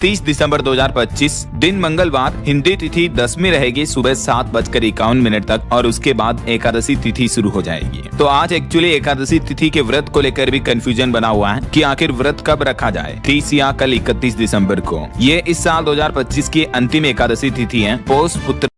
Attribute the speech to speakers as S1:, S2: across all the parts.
S1: 30 दिसंबर 2025 दिन मंगलवार, हिंदी तिथि 10वीं रहेगी सुबह 7:51 तक और उसके बाद एकादशी तिथि शुरू हो जाएगी। तो आज एक्चुअली एकादशी तिथि के व्रत को लेकर भी कंफ्यूजन बना हुआ है कि आखिर व्रत कब रखा जाए, 30 या कल 31 दिसंबर को। ये इस साल 2025 की अंतिम एकादशी तिथि है। पौष पुत्र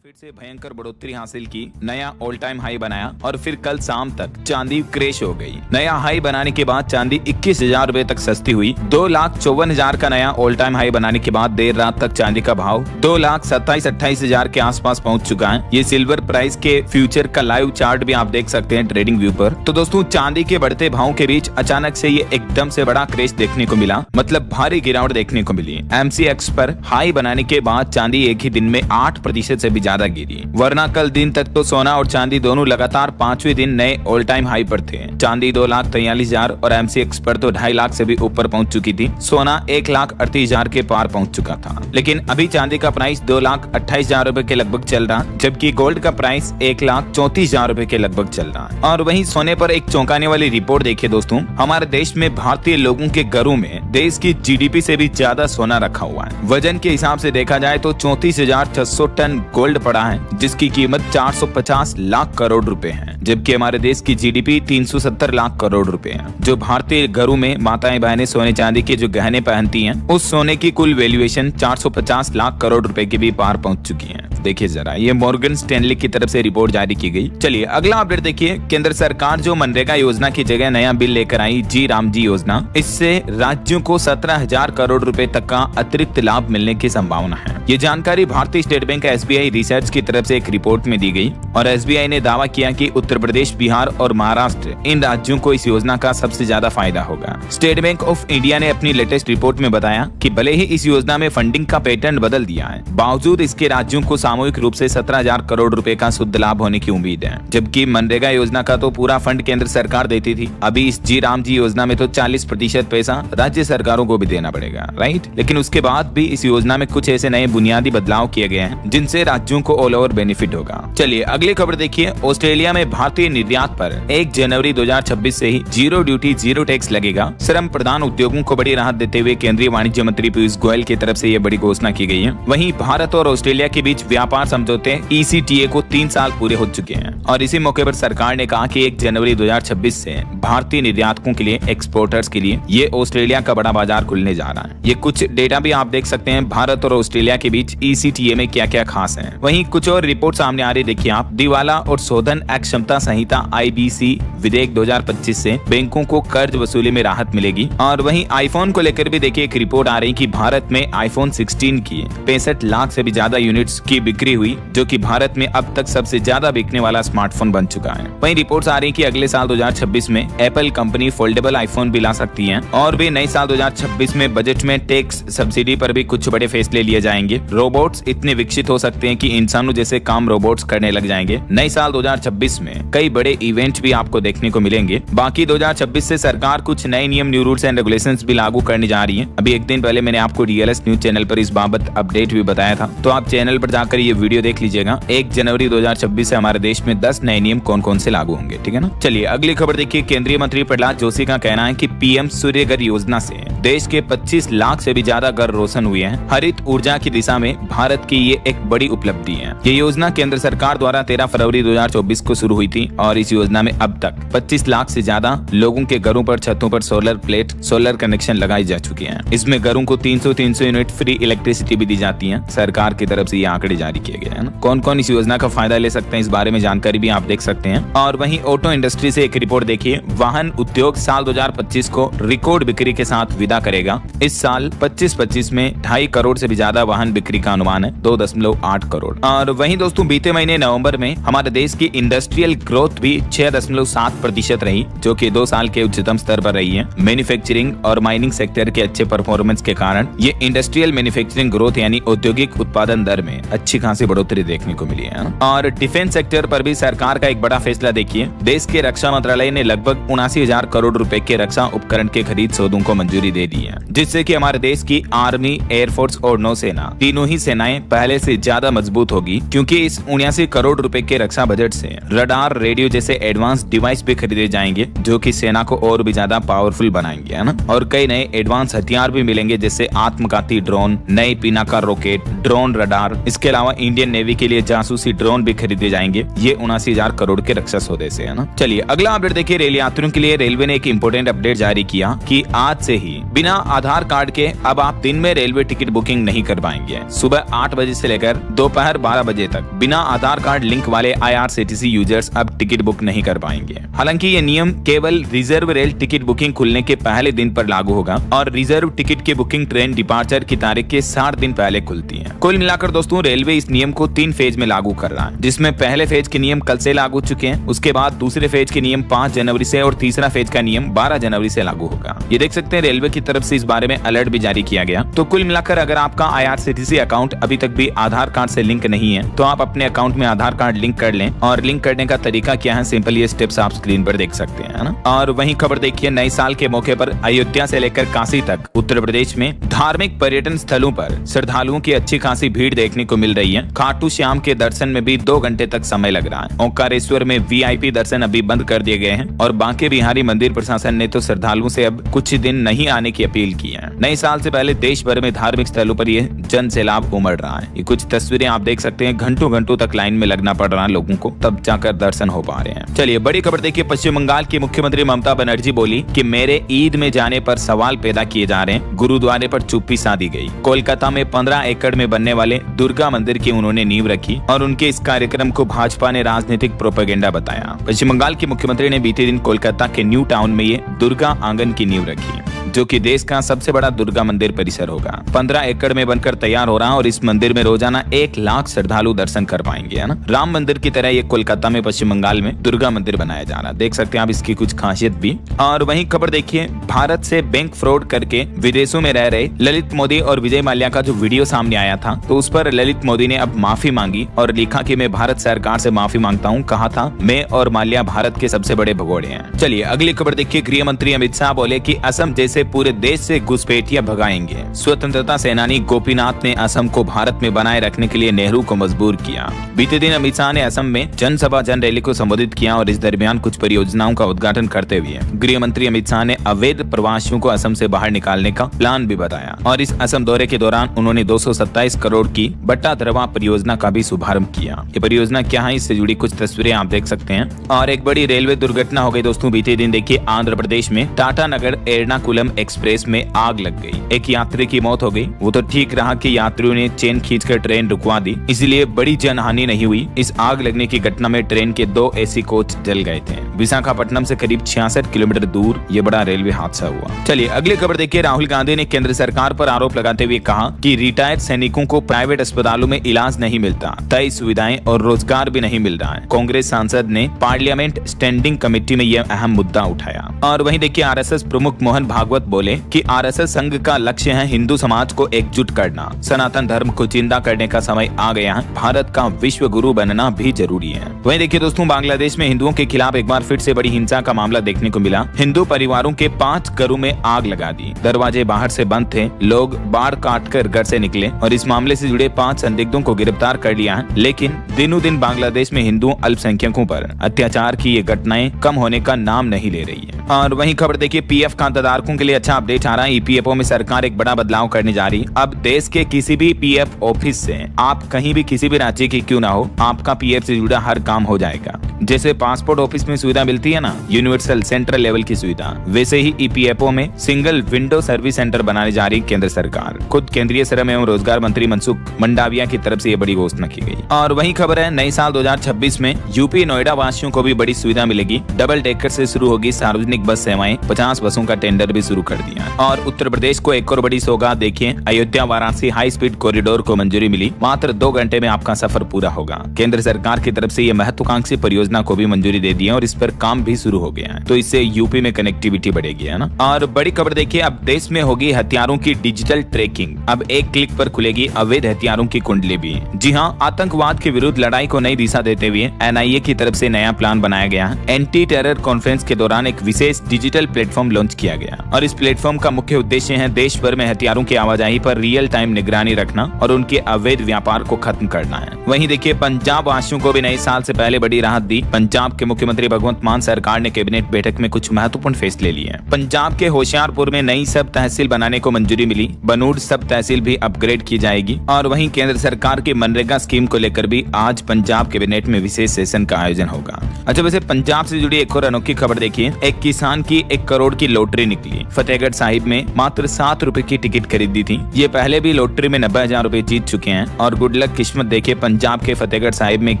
S1: फिर से भयंकर बढ़ोतरी हासिल की, नया ऑल टाइम हाई बनाया और फिर कल शाम तक चांदी क्रैश हो गई। नया हाई बनाने के बाद चांदी 21,000 रुपए तक सस्ती हुई। 2,54,000 का नया ऑल टाइम हाई बनाने के बाद देर रात तक चांदी का भाव 2,27,28,000 के आसपास पहुंच चुका है। ये सिल्वर प्राइस के फ्यूचर का लाइव चार्ट भी आप देख सकते हैं ट्रेडिंग व्यू पर। तो दोस्तों, चांदी के बढ़ते भाव के बीच अचानक से ये एकदम से बड़ा क्रैश देखने को मिला, मतलब भारी गिरावट देखने को मिली। MCX पर हाई बनाने के बाद चांदी एक ही दिन में 8% से भी ज्यादा गिरी, वरना कल दिन तक तो सोना और चांदी दोनों लगातार 5वें दिन नए ऑल टाइम हाई पर थे। चांदी 2,43,000 और MCX पर तो 2.5 लाख से भी ऊपर पहुंच चुकी थी। सोना 1,38,000 के पार पहुंच चुका था। लेकिन अभी चांदी का प्राइस 2,28,000 रुपए के लगभग चल रहा, जबकि गोल्ड का प्राइस 1,34,000 रुपए के लगभग चल रहा है। और वहीं सोने पर एक चौंकाने वाली रिपोर्ट देखिए दोस्तों, हमारे देश में भारतीय लोगों के घरों में देश की GDP से भी ज्यादा सोना रखा हुआ है। वजन के हिसाब से देखा जाए तो 34,600 टन गोल्ड पड़ा है, जिसकी कीमत 450 लाख करोड़ रुपए है, जबकि हमारे देश की GDP 370 लाख करोड़ रुपए है। जो भारतीय घरों में माताएं बहनें सोने चांदी के जो गहने पहनती हैं, उस सोने की कुल वैल्यूएशन 450 लाख करोड़ रुपए के भी पार पहुंच चुकी है। देखिए जरा, ये मॉर्गन स्टैनली की तरफ से रिपोर्ट जारी की गई। चलिए अगला अपडेट देखिए। केंद्र सरकार जो मनरेगा योजना की जगह नया बिल लेकर आई, जी राम जी योजना, इससे राज्यों को 17,000 करोड़ रुपए तक का अतिरिक्त लाभ मिलने की संभावना है। ये जानकारी भारतीय स्टेट बैंक SBI रिसर्च की तरफ से एक रिपोर्ट में दी गई और SBI ने दावा किया कि उत्तर प्रदेश, बिहार और महाराष्ट्र इन राज्यों को इस योजना का सबसे ज्यादा फायदा होगा। स्टेट बैंक ऑफ इंडिया ने अपनी लेटेस्ट रिपोर्ट में बताया कि भले ही इस योजना में फंडिंग का पैटर्न बदल दिया है, बावजूद इसके राज्यों को सामूहिक रूप से 17,000 करोड़ रुपए का शुद्ध लाभ होने की उम्मीद है। जबकि मनरेगा योजना का तो पूरा फंड केंद्र सरकार देती थी, अभी इस जी राम जी योजना में तो 40% पैसा राज्य सरकारों को भी देना पड़ेगा, राइट। लेकिन उसके बाद भी इस योजना में कुछ ऐसे नए बुनियादी बदलाव किए गए हैं जिनसे राज्यों को ऑल ओवर बेनिफिट होगा। चलिए अगली खबर देखिए। ऑस्ट्रेलिया में भारतीय निर्यात पर 1 जनवरी 2026 से ही जीरो ड्यूटी जीरो टैक्स लगेगा। श्रम प्रधान उद्योगों को बड़ी राहत देते हुए केंद्रीय वाणिज्य मंत्री पीयूष गोयल की तरफ से ये बड़ी घोषणा की गई है। वहीं भारत और ऑस्ट्रेलिया के बीच व्यापार समझौते ECTA को 3 साल पूरे हो चुके हैं और इसी मौके पर सरकार ने कहा कि 1 जनवरी 2026 से भारतीय निर्यातकों के लिए, एक्सपोर्टर्स के लिए ये ऑस्ट्रेलिया का बड़ा बाजार खुलने जा रहा है। ये कुछ डेटा भी आप देख सकते हैं भारत और ऑस्ट्रेलिया के बीच ECTA में क्या क्या खास है। वहीं कुछ और रिपोर्ट सामने आ रही, देखिए आप। दिवाला और शोधन क्षमता संहिता IBC विधेयक 2025 से बैंकों को कर्ज वसूली में राहत मिलेगी। और वहीं आईफोन को लेकर भी देखिए एक रिपोर्ट आ रही कि भारत में iPhone 16 की 65 लाख से भी ज्यादा यूनिट्स की बिक्री हुई, जो कि भारत में अब तक सबसे ज्यादा बिकने वाला स्मार्टफोन बन चुका है। वहीं रिपोर्ट्स आ रही कि अगले साल 2026 में एप्पल कंपनी फोल्डेबल आईफोन भी ला सकती है और भी नए साल 2026 में बजट में टैक्स सब्सिडी पर भी कुछ बड़े फैसले लिए जाएंगे। रोबोट्स इतने विकसित हो सकते हैं कि इंसानों जैसे काम रोबोट्स करने लग जाएंगे। नए साल 2026 में कई बड़े इवेंट भी आपको देखने को मिलेंगे। बाकी 2026 से सरकार कुछ नए नियम, न्यू रूल्स एंड रेगुलेशंस भी लागू करने जा रही है। अभी एक दिन पहले मैंने आपको DLS न्यूज चैनल पर इस बाबत अपडेट भी बताया था, तो आप चैनल पर जाकर ये वीडियो देख लीजिएगा। 1 जनवरी 2026 से हमारे देश में 10 नए नियम कौन कौन से लागू होंगे, ठीक है ना। चलिए अगली खबर देखिए। केंद्रीय मंत्री प्रहलाद जोशी का कहना है कि PM सूर्य घर योजना से देश के 25 लाख से भी ज्यादा घर रोशन हुए हैं। हरित ऊर्जा की दिशा में भारत की ये एक बड़ी उपलब्धि है। ये योजना केंद्र सरकार द्वारा 13 फरवरी 2024 को शुरू हुई थी और इस योजना में अब तक 25 लाख से ज्यादा लोगों के घरों पर, छतों पर सोलर कनेक्शन लगाए जा चुके हैं। इसमें घरों को 300 यूनिट फ्री इलेक्ट्रिसिटी भी दी जाती है। सरकार की तरफ से ये आंकड़े जारी किए गए हैं। कौन कौन इस योजना का फायदा ले सकते हैं, इस बारे में जानकारी भी आप देख सकते हैं। और वहीं ऑटो इंडस्ट्री से एक रिपोर्ट देखिए। वाहन उद्योग साल 2025 को रिकॉर्ड बिक्री के साथ विदा करेगा। इस साल 25 में 2.5 करोड़ से भी ज्यादा वाहन बिक्री का अनुमान है, 2.8 करोड़। और वहीं दोस्तों बीते महीने नवंबर में हमारे देश की इंडस्ट्रियल ग्रोथ भी 6.7% रही, जो कि 2 साल के उच्चतम स्तर पर रही है। मैन्युफैक्चरिंग और माइनिंग सेक्टर के अच्छे परफॉर्मेंस के कारण ये इंडस्ट्रियल मैन्युफैक्चरिंग ग्रोथ यानी औद्योगिक उत्पादन दर में अच्छी खासी बढ़ोतरी देखने को मिली है। और डिफेंस सेक्टर पर भी सरकार का एक बड़ा फैसला देखिए। देश के रक्षा मंत्रालय ने लगभग 79,000 करोड़ रुपए के रक्षा उपकरण के खरीद सौदों को मंजूरी दे दी है, जिससे कि हमारे देश की आर्मी, एयरफोर्स और नौसेना तीनों ही सेनाएं पहले से ज्यादा मजबूत मजबूत होगी, क्योंकि इस 79 करोड़ रुपए के रक्षा बजट से रडार, रेडियो जैसे एडवांस डिवाइस भी खरीदे जाएंगे, जो कि सेना को और भी ज्यादा पावरफुल बनाएंगे, है ना। और कई नए एडवांस हथियार भी मिलेंगे, जैसे आत्मघाती ड्रोन, नए पिनाका रॉकेट, ड्रोन रडार। इसके अलावा इंडियन नेवी के लिए जासूसी ड्रोन भी खरीदे जाएंगे, ये 79,000 करोड़ के रक्षा सौदे से, है ना। चलिए अगला अपडेट देखिए। रेल यात्रियों के लिए रेलवे ने एक इंपोर्टेंट अपडेट जारी किया कि आज से ही बिना आधार कार्ड के अब आप दिन में रेलवे टिकट बुकिंग नहीं कर पाएंगे। सुबह 8 बजे से लेकर दोपहर 12 बजे तक बिना आधार कार्ड लिंक वाले IRCTC यूजर्स अब टिकट बुक नहीं कर पाएंगे। हालांकि ये नियम केवल रिजर्व रेल टिकट बुकिंग खुलने के पहले दिन पर लागू होगा और रिजर्व टिकट की बुकिंग ट्रेन डिपार्चर की तारीख के 60 दिन पहले खुलती है। कुल मिलाकर दोस्तों रेलवे इस नियम को 3 फेज में लागू कर रहा है, जिसमें पहले फेज के नियम कल से लागू हो चुके हैं। उसके बाद दूसरे फेज के नियम 5 जनवरी से और तीसरा फेज का नियम 12 जनवरी से लागू होगा। ये देख सकते हैं रेलवे की तरफ से इस बारे में अलर्ट भी जारी किया गया। तो कुल मिलाकर अगर आपका IRCTC अकाउंट अभी तक भी आधार कार्ड से लिंक नहीं है तो आप अपने अकाउंट में आधार कार्ड लिंक कर लें। और लिंक करने का तरीका क्या है, सिंपल ये स्टेप्स आप स्क्रीन पर देख सकते हैं, ना। और वहीं खबर देखिए, नए साल के मौके पर अयोध्या से लेकर काशी तक उत्तर प्रदेश में धार्मिक पर्यटन स्थलों पर श्रद्धालुओं की अच्छी खासी भीड़ देखने को मिल रही है। खाटू श्याम के दर्शन में भी 2 घंटे तक समय लग रहा है। ओंकारेश्वर में VIP दर्शन अभी बंद कर दिए गए हैं और बांके बिहारी मंदिर प्रशासन ने तो श्रद्धालुओं से अब कुछ दिन नहीं आने की अपील की है। नए साल से पहले देश भर में धार्मिक स्थलों पर ये जन सैलाब उमड़ रहा है। ये कुछ तस्वीरें आप देख सकते हैं, घंटों घंटों तक लाइन में लगना पड़ रहा है लोगों को, तब जाकर दर्शन हो पा रहे हैं। चलिए बड़ी खबर देखिए, पश्चिम बंगाल की मुख्यमंत्री ममता बनर्जी बोली कि मेरे ईद में जाने पर सवाल पैदा किए जा रहे हैं, गुरुद्वारे पर चुप्पी साधी गई। कोलकाता में 15 एकड़ में बनने वाले दुर्गा मंदिर की उन्होंने नींव रखी और उनके इस कार्यक्रम को भाजपा ने राजनीतिक प्रोपेगेंडा बताया। पश्चिम बंगाल की मुख्यमंत्री ने बीते दिन कोलकाता के न्यू टाउन में ये दुर्गा आंगन की नींव रखी, जो कि देश का सबसे बड़ा दुर्गा मंदिर परिसर होगा। 15 एकड़ में बनकर तैयार हो रहा और इस मंदिर में रोजाना 1 लाख श्रद्धालु दर्शन कर पाएंगे, है ना। राम मंदिर की तरह ये कोलकाता में पश्चिम बंगाल में दुर्गा मंदिर बनाया जा रहा है। देख सकते हैं आप इसकी कुछ खासियत भी। और वहीं खबर देखिए, भारत से बैंक फ्रॉड करके विदेशों में रह रहे ललित मोदी और विजय माल्या का जो वीडियो सामने आया था, तो उस पर ललित मोदी ने अब माफी मांगी और लिखा कि मैं भारत सरकार से माफी मांगता हूँ। कहा था मैं और माल्या भारत के सबसे बड़े भगोड़े हैं। चलिए अगली खबर देखिए, गृह मंत्री अमित शाह बोले कि असम जैसे पूरे देश से घुसपैठिया भगाएंगे। स्वतंत्रता सेनानी गोपीनाथ ने असम को भारत में बनाए रखने के लिए नेहरू को मजबूर किया। बीते दिन अमित शाह ने असम में जनसभा जन रैली को संबोधित किया और इस दरमियान कुछ परियोजनाओं का उद्घाटन करते हुए गृह मंत्री अमित शाह ने अवैध प्रवासियों को असम से बाहर निकालने का प्लान भी बताया। और इस असम दौरे के दौरान उन्होंने 227 करोड़ की बट्टा धरवा परियोजना का भी शुभारंभ किया। ये परियोजना क्या है, इससे जुड़ी कुछ तस्वीरें आप देख सकते हैं। और एक बड़ी रेलवे दुर्घटना हो गई दोस्तों बीते दिन। देखिए आंध्र प्रदेश में टाटा नगर एर्नाकुलम एक्सप्रेस में आग लग गई। एक यात्री की मौत हो गई। वो तो ठीक रहा कि यात्रियों ने चेन खींचकर ट्रेन रुकवा दी, इसलिए बड़ी जनहानि नहीं हुई। इस आग लगने की घटना में ट्रेन के 2 AC कोच जल गए थे। विशाखापट्टनम से करीब 66 किलोमीटर दूर ये बड़ा रेलवे हादसा हुआ। चलिए अगली खबर देखिए, राहुल गांधी ने केंद्र सरकार पर आरोप लगाते हुए कहा कि रिटायर्ड सैनिकों को प्राइवेट अस्पतालों में इलाज नहीं मिलता, तय सुविधाएं और रोजगार भी नहीं मिल रहा है। कांग्रेस सांसद ने पार्लियामेंट स्टैंडिंग कमेटी में यह अहम मुद्दा उठाया। और वहीं देखिए, RSS प्रमुख मोहन भागवत बोले कि RSS संघ का लक्ष्य है हिंदू समाज को एकजुट करना। सनातन धर्म को जिंदा करने का समय आ गया है। भारत का विश्व गुरु बनना भी जरूरी है। वहीं देखिए दोस्तों, बांग्लादेश में हिंदुओं के खिलाफ एक बार फिर से बड़ी हिंसा का मामला देखने को मिला। हिंदू परिवारों के 5 घरों में आग लगा दी। दरवाजे बाहर से बंद थे, लोग बाड़ काटकर घर से निकले और इस मामले से जुड़े 5 संदिग्धों को गिरफ्तार कर लिया है। लेकिन दिनों दिन बांग्लादेश में हिंदू अल्पसंख्यकों पर अत्याचार की ये घटनाएं कम होने का नाम नहीं ले रही है। और वहीं खबर देखिए, PF खाताधारकों के लिए अच्छा अपडेट आ रहा है। EPFO में सरकार एक बड़ा बदलाव करने जा रही है। अब देश के किसी भी PF ऑफिस से आप कहीं भी किसी भी राज्य की क्यों ना हो, आपका PF से जुड़ा हर काम हो जाएगा। जैसे पासपोर्ट ऑफिस में सुविधा मिलती है ना, यूनिवर्सल सेंट्रल लेवल की सुविधा, वैसे ही EPFO में सिंगल विंडो सर्विस सेंटर बनाने जा रही केंद्र सरकार। खुद केंद्रीय श्रम एवं रोजगार मंत्री मनसुख मंडाविया की तरफ से ये बड़ी घोषणा की गई। और वही खबर है, नए साल 2026 में यूपी नोएडा वासियों को भी बड़ी सुविधा मिलेगी। डबल डेकर से शुरू होगी सार्वजनिक बस सेवाएं। 50 बसों का टेंडर भी शुरू कर दिया। और उत्तर प्रदेश को एक और बड़ी सौगात देखिए, Ayodhya Varanasi high speed corridor को मंजूरी मिली। मात्र 2 घंटे में आपका सफर पूरा होगा। केंद्र सरकार की तरफ से ये महत्वाकांक्षी परियोजना को भी मंजूरी दे दी है और इस पर काम भी शुरू हो गया है। तो इससे यूपी में कनेक्टिविटी बढ़ेगी, है ना। और बड़ी खबर देखिए, अब देश में होगी हथियारों की डिजिटल ट्रैकिंग। अब एक क्लिक पर खुलेगी अवैध हथियारों की कुंडली भी। जी हाँ, आतंकवाद के विरुद्ध लड़ाई को नई दिशा देते हुए NIA की तरफ से नया प्लान बनाया गया है। एंटी टेरर कॉन्फ्रेंस के दौरान एक विशेष डिजिटल प्लेटफॉर्म लॉन्च किया गया और इस प्लेटफॉर्म का मुख्य उद्देश्य है देश भर में हथियारों की आवाजाही पर रियल टाइम निगरानी रखना और उनके अवैध व्यापार को खत्म करना है। वहीं देखिए पंजाब वासियों को भी नए साल से पहले बड़ी राहत दी। पंजाब के मुख्यमंत्री भगवंत मान सरकार ने कैबिनेट बैठक में कुछ महत्वपूर्ण फैसले लिए हैं। पंजाब के होशियारपुर में नई सब तहसील बनाने को मंजूरी मिली। बनूड़ सब तहसील भी अपग्रेड की जाएगी। और वहीं केंद्र सरकार की मनरेगा स्कीम को लेकर भी आज पंजाब कैबिनेट में विशेष सेशन का आयोजन होगा। अच्छा, वैसे पंजाब से जुड़ी एक और अनोखी खबर देखिए। एक किसान की 1 करोड़ की लॉटरी निकली। फतेहगढ़ साहिब में मात्र 7 रुपए की टिकट खरीदी थी। ये पहले भी लॉटरी में 90,000 रुपए जीत चुके हैं। और गुड लक किस्मत देखिए, पंजाब के फतेहगढ़ साहिब में एक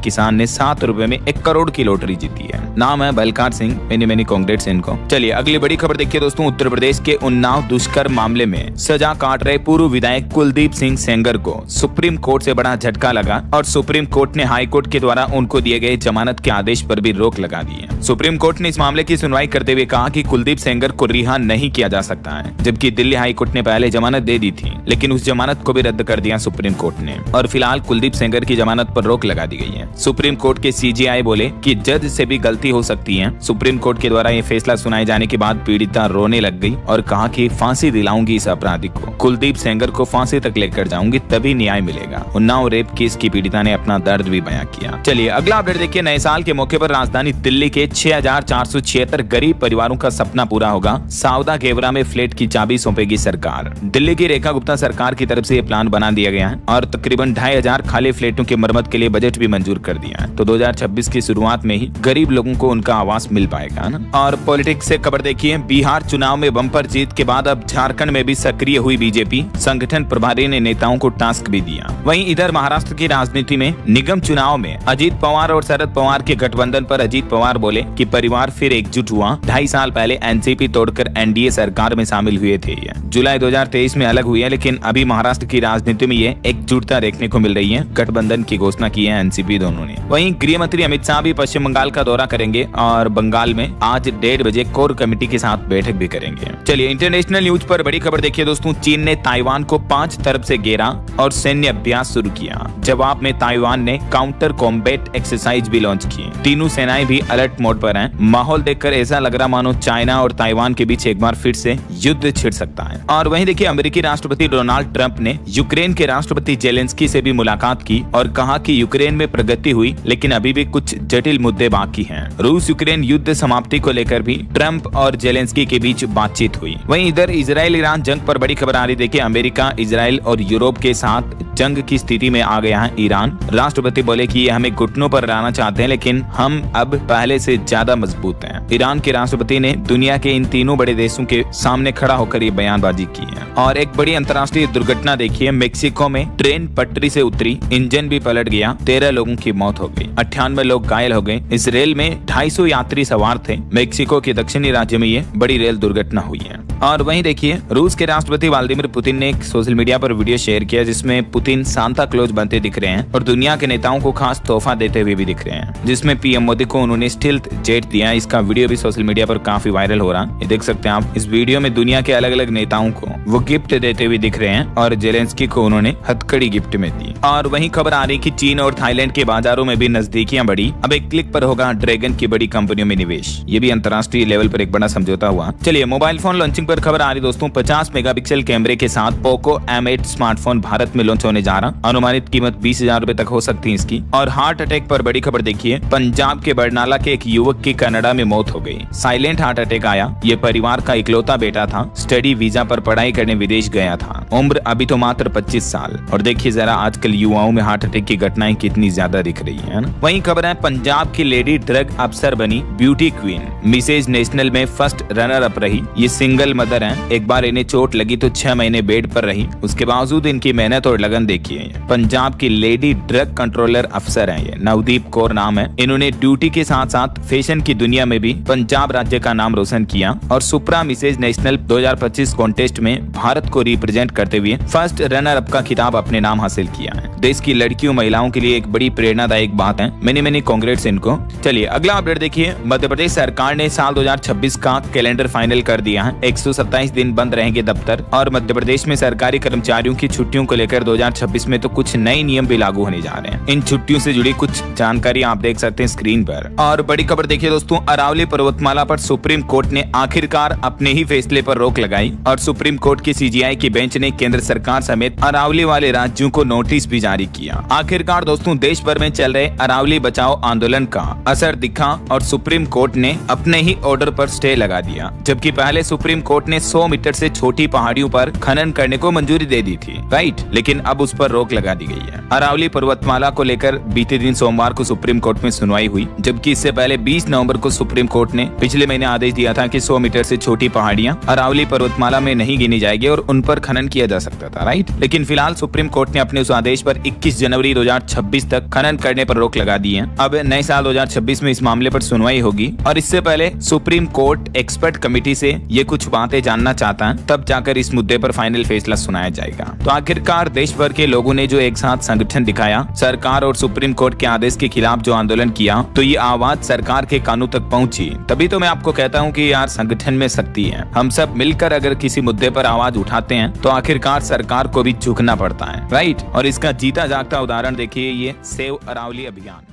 S1: किसान ने 7 रुपए में 1 करोड़ की लॉटरी जीती है। नाम है बलकार सिंह। मेनी कांग्रेट्स इनको। चलिए अगली बड़ी खबर देखिए दोस्तों। उत्तर प्रदेश के उन्नाव दुष्कर्म मामले में सजा काट रहे पूर्व विधायक कुलदीप सिंह सेंगर को सुप्रीम कोर्ट से बड़ा झटका लगा और सुप्रीम कोर्ट ने हाई कोर्ट के द्वारा उनको दिए गए जमानत के आदेश पर भी रोक लगा दी है। सुप्रीम कोर्ट ने इस मामले की सुनवाई करते हुए कहा कि कुलदीप सेंगर को रिहा नहीं किया जा सकता है, जबकि दिल्ली हाई कोर्ट ने पहले जमानत दे दी थी, लेकिन उस जमानत को भी रद्द कर दिया सुप्रीम कोर्ट ने और फिलहाल कुलदीप सेंगर की जमानत पर रोक लगा दी गई है। सुप्रीम कोर्ट के सीजेआई बोले कि जज से भी गलती हो सकती है। सुप्रीम कोर्ट के द्वारा ये फैसला सुनाए जाने के बाद पीड़िता रोने लग गई और कहा कि फांसी दिलाऊंगी इस अपराधी को, कुलदीप सेंगर को फांसी तक लेकर जाऊंगी तभी न्याय मिलेगा। उन्नाव रेप केस की पीड़िता ने अपना दर्द भी बयां किया। चलिए अगला अपडेट देखिए। नए साल के मौके पर राजधानी दिल्ली के 6,476 गरीब परिवारों का सपना पूरा होगा। सावदा गेवरा में फ्लैट की चाबी सौंपेगी सरकार। दिल्ली की रेखा गुप्ता सरकार की तरफ से ये प्लान बना दिया गया है और तकरीबन 2,500 खाली फ्लैटों की मरम्मत के लिए बजट भी मंजूर कर दिया है। तो 2026 की शुरुआत में ही गरीब लोगों को उनका आवास मिल पाएगा ना। और पॉलिटिक्स से खबर देखिए। बिहार चुनाव में बम्पर जीत के बाद अब झारखंड में भी सक्रिय हुई बीजेपी। संगठन प्रभारी ने नेताओं को टास्क भी दिया। वहीं इधर महाराष्ट्र की राजनीति में निगम चुनाव में अजीत पवार और शरद पवार के गठबंधन पर अजीत पवार बोले कि परिवार फिर एकजुट हुआ। 2.5 साल पहले एनसीपी तोड़कर एनडीए सरकार में शामिल हुए थे। जुलाई 2023 में अलग हुई है, लेकिन अभी महाराष्ट्र की राजनीति में ये एकजुटता देखने को मिल रही है। गठबंधन की घोषणा की है एनसीपी दोनों ने। वहीं गृह मंत्री अमित शाह भी पश्चिम बंगाल का दौरा करेंगे और बंगाल में आज 1:30 बजे कोर कमेटी के साथ बैठक भी करेंगे। चलिए इंटरनेशनल न्यूज पर बड़ी खबर देखिए दोस्तों। चीन ने ताइवान को 5 तरफ से घेरा और सैन्य अभ्यास शुरू किया। जवाब में ताइवान ने काउंटर कॉम्बैट एक्सरसाइज भी लॉन्च की। तीनों सेनाएं भी अलर्ट मोड पर हैं। माहौल देखकर ऐसा लग रहा मानो चाइना और ताइवान के बीच एक बार फिर से युद्ध छिड़ सकता है। और वहीं देखिए अमेरिकी राष्ट्रपति डोनाल्ड ट्रंप ने यूक्रेन के राष्ट्रपति जेलेंस्की से भी मुलाकात की और कहा कि यूक्रेन में प्रगति हुई, लेकिन अभी भी कुछ जटिल मुद्दे बाकी हैं। रूस यूक्रेन युद्ध समाप्ति को लेकर भी ट्रंप और जेलेंस्की के बीच बातचीत हुई। वहीं इधर इजराइल ईरान जंग पर बड़ी खबर आ रही। देखिए अमेरिका, इजराइल और यूरोप के साथ जंग की स्थिति में आ गया है ईरान। राष्ट्रपति बोले कि ये हमें घुटनों पर लाना चाहते हैं, लेकिन हम अब पहले से ज्यादा मजबूत हैं। ईरान के राष्ट्रपति ने दुनिया के इन तीनों बड़े देशों के सामने खड़ा होकर ये बयानबाजी की है। और एक बड़ी अंतर्राष्ट्रीय दुर्घटना देखिए। मेक्सिको में ट्रेन पटरी से उतरी, इंजन भी पलट गया, 13 लोगों की मौत हो गई, 98 लोग घायल हो गए। इस रेल में 250 यात्री सवार थे। मेक्सिको के दक्षिणी राज्य में ये बड़ी रेल दुर्घटना हुई है। और वहीं देखिए रूस के राष्ट्रपति व्लादिमीर पुतिन ने एक सोशल मीडिया पर वीडियो शेयर किया, जिसमें पुतिन सांता क्लॉज बनते दिख रहे हैं और दुनिया के नेताओं को खास तोहफा देते हुए भी दिख रहे हैं, जिसमें पीएम मोदी को उन्होंने स्टील्थ जेट दिया। इसका वीडियो भी सोशल मीडिया पर काफी वायरल हो रहा है। ये देख सकते हैं आप। इस वीडियो में दुनिया के अलग अलग नेताओं को वो गिफ्ट देते हुए दिख रहे हैं और जेलेंस्की को उन्होंने हथकड़ी गिफ्ट में दी। और वहीं खबर आ रही कि चीन और थाईलैंड के बाजारों में भी नजदीकियां बढ़ी। अब एक क्लिक पर होगा ड्रैगन की बड़ी कंपनियों में निवेश। ये भी अंतर्राष्ट्रीय लेवल पर एक बड़ा समझौता हुआ। चलिए मोबाइल फोन लॉन्चिंग पर खबर आ रही दोस्तों। 50 मेगापिक्सल कैमरे के साथ पोको M8 स्मार्टफोन भारत में लॉन्च होने जा रहा। अनुमानित कीमत 20,000 रुपए तक हो सकती है इसकी। और हार्ट अटैक पर बड़ी खबर देखिए। पंजाब के बरनाला के एक युवक की कनाडा में मौत हो गई। साइलेंट हार्ट अटैक आया। ये परिवार का इकलौता बेटा था। स्टडी वीजा पर पढ़ाई करने विदेश गया था। उम्र अभी तो मात्र 25 साल। और देखिए जरा आजकल युवाओं में हार्ट अटैक की घटनाएं कितनी ज्यादा दिख रही है ना। वहीं खबर है पंजाब की लेडी ड्रग अफसर बनी ब्यूटी क्वीन। मिसेज नेशनल में फर्स्ट रनर अप रही। ये सिंगल मदर है। एक बार इन्हें चोट लगी तो 6 महीने बेड पर रही। उसके बावजूद इनकी मेहनत और लगन देखिए। पंजाब की लेडी ड्रग कंट्रोलर अफसर है। ये नवदीप कौर नाम है। इन्होंने ड्यूटी के साथ साथ फैशन की दुनिया में भी पंजाब राज्य का नाम रोशन किया और सुप्रा मिसेज नेशनल 2025 कॉन्टेस्ट में भारत को रिप्रेजेंट करते हुए फर्स्ट रनर अप का खिताब अपने नाम हासिल किया है। देश की लड़कियों महिलाओं के लिए एक बड़ी प्रेरणादायक बात है। मेनी कांग्रेट्स इनको। चलिए अगला अपडेट देखिए। मध्य प्रदेश सरकार ने साल 2026 का कैलेंडर फाइनल कर दिया है। 127 दिन बंद रहेंगे दफ्तर। और मध्य प्रदेश में सरकारी कर्मचारियों की छुट्टियों को लेकर 2026 में तो कुछ नए नियम भी लागू होने जा रहे हैं। इन छुट्टियों से जुड़ी कुछ जानकारी आप देख सकते हैं स्क्रीन पर। और बड़ी खबर देखिए दोस्तों। अरावली पर्वतमाला पर सुप्रीम कोर्ट ने आखिरकार अपने ही फैसले पर रोक लगाई और सुप्रीम कोर्ट की सीजीआई की बेंच ने केंद्र सरकार समेत अरावली वाले राज्यों को नोटिस भी जारी किया। आखिरकार दोस्तों देश भर में चल रहे अरावली बचाओ आंदोलन का असर दिखा और सुप्रीम कोर्ट ने अपने ही ऑर्डर पर स्टे लगा दिया। जबकि पहले सुप्रीम कोर्ट ने 100 मीटर से छोटी पहाड़ियों पर खनन करने को मंजूरी दे दी थी, राइट, लेकिन अब उस पर रोक लगा दी गई है। अरावली पर्वतमाला को लेकर बीते दिन सोमवार को सुप्रीम कोर्ट में सुनवाई हुई, जबकि इससे पहले 20 नवंबर को सुप्रीम कोर्ट ने पिछले महीने आदेश दिया था कि 100 मीटर से छोटी पहाड़ियां अरावली पर्वतमाला में नहीं गिनी जाएगी और उन पर खनन किया जा सकता था, राइट। लेकिन फिलहाल सुप्रीम कोर्ट ने अपने उस आदेश पर 21 जनवरी 2026 तक खनन करने पर रोक लगा दी है। अब नए साल 2026 में इस मामले पर सुनवाई होगी और इससे पहले सुप्रीम कोर्ट एक्सपर्ट कमेटी से ये कुछ बातें जानना चाहता है, तब जाकर इस मुद्दे पर फाइनल फैसला सुनाया जाएगा। तो आखिरकार देश भर के लोगों ने जो एक साथ संगठन दिखाया, सरकार और सुप्रीम कोर्ट के आदेश के खिलाफ जो आंदोलन किया, तो ये आवाज सरकार के कानों तक पहुंची। तभी तो मैं आपको कहता हूं कि यार संगठन में शक्ति है। हम सब मिलकर अगर किसी मुद्दे पर आवाज उठाते हैं तो आखिरकार सरकार को भी झुकना पड़ता है, राइट। और इसका जीता जागता उदाहरण देखिए ये सेव अरावली अभियान।